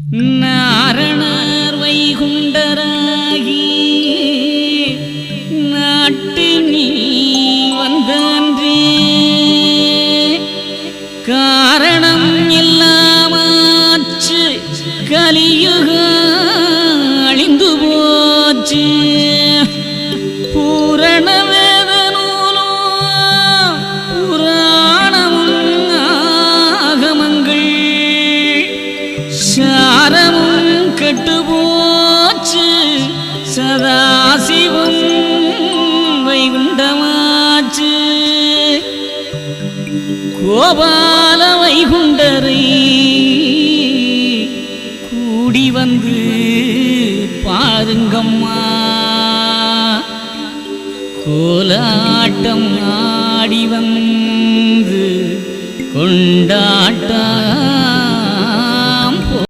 நாரணர் வைகுண்டராகி நாட்டு நீ வந்தன்றே காரணம் இல்லாமாச்சு கலியுக அழிந்து போச்சு பூரண வேத நூலோ புராணமும் ஆகமங்கள் சாரமும் கெட்டு போச்சு சதாசிவம் வைகுண்டமாச்சு கோபால வைகுண்டரை கூடி வந்து பாருங்கம்மா கோலாட்டம் ஆடி வந்து கொண்டாட்ட